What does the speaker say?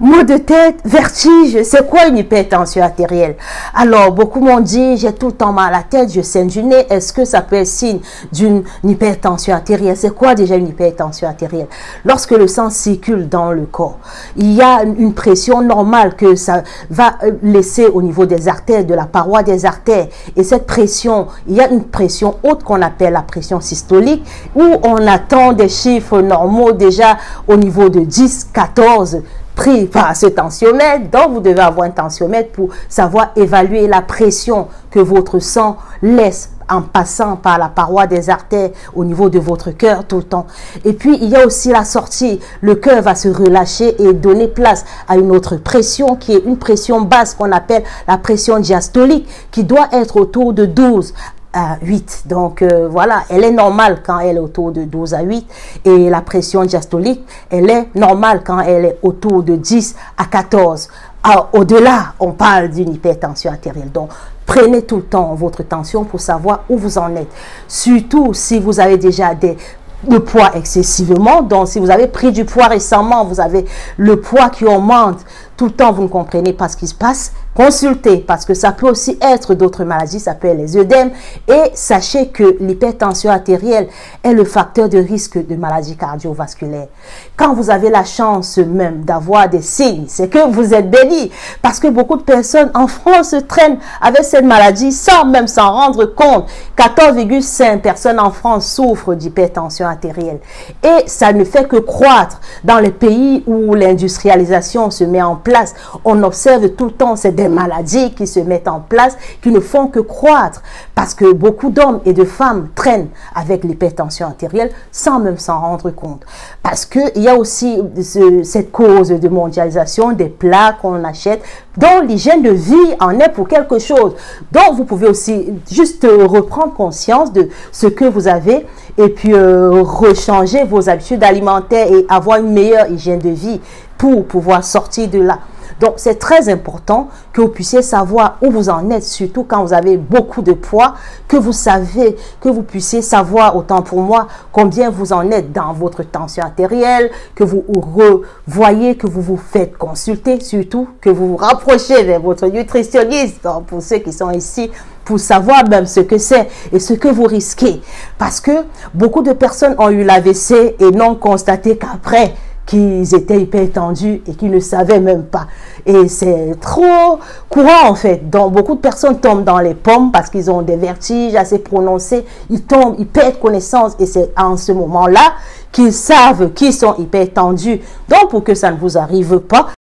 Maux de tête, vertige, c'est quoi une hypertension artérielle? Alors, beaucoup m'ont dit, j'ai tout le temps mal à la tête, je saigne du nez. Est-ce que ça peut être signe d'une hypertension artérielle? C'est quoi déjà une hypertension artérielle? Lorsque le sang circule dans le corps, il y a une pression normale que ça va laisser au niveau des artères, de la paroi des artères. Et cette pression, il y a une pression haute qu'on appelle la pression systolique, où on attend des chiffres normaux déjà au niveau de 10, 14, pris par ce tensiomètre. Donc vous devez avoir un tensiomètre pour savoir évaluer la pression que votre sang laisse en passant par la paroi des artères au niveau de votre cœur tout le temps. Et puis il y a aussi la sortie, le cœur va se relâcher et donner place à une autre pression qui est une pression basse qu'on appelle la pression diastolique, qui doit être autour de 12 à 8. Donc voilà, elle est normale quand elle est autour de 12 à 8 et la pression diastolique, elle est normale quand elle est autour de 10 à 14. Au-delà, on parle d'une hypertension artérielle. Donc prenez tout le temps votre tension pour savoir où vous en êtes. Surtout si vous avez déjà le poids excessivement. Donc si vous avez pris du poids récemment, vous avez le poids qui augmente tout le temps, vous ne comprenez pas ce qui se passe, consultez, parce que ça peut aussi être d'autres maladies, ça peut être les œdèmes. Et sachez que l'hypertension artérielle est le facteur de risque de maladies cardiovasculaires. Quand vous avez la chance même d'avoir des signes, c'est que vous êtes béni, parce que beaucoup de personnes en France traînent avec cette maladie sans même s'en rendre compte. 14,5 personnes en France souffrent d'hypertension artérielle. Et ça ne fait que croître dans les pays où l'industrialisation se met en place. On observe tout le temps, c'est des maladies qui se mettent en place, qui ne font que croître, parce que beaucoup d'hommes et de femmes traînent avec l'hypertension artérielle sans même s'en rendre compte. Parce qu'il y a aussi cette cause de mondialisation des plats qu'on achète, dont l'hygiène de vie en est pour quelque chose. Donc vous pouvez aussi juste reprendre conscience de ce que vous avez et puis rechanger vos habitudes alimentaires et avoir une meilleure hygiène de vie pour pouvoir sortir de là. Donc, c'est très important que vous puissiez savoir où vous en êtes, surtout quand vous avez beaucoup de poids, que vous puissiez savoir, autant pour moi, combien vous en êtes dans votre tension artérielle, que vous revoyez, que vous vous faites consulter, surtout que vous vous rapprochez vers votre nutritionniste, donc pour ceux qui sont ici, pour savoir même ce que c'est et ce que vous risquez. Parce que beaucoup de personnes ont eu l'AVC et n'ont constaté qu'après qu'ils étaient hyper tendus et qu'ils ne savaient même pas. Et c'est trop courant en fait. Donc beaucoup de personnes tombent dans les pommes parce qu'ils ont des vertiges assez prononcés. Ils tombent, ils perdent connaissance et c'est en ce moment-là qu'ils savent qu'ils sont hyper tendus. Donc pour que ça ne vous arrive pas,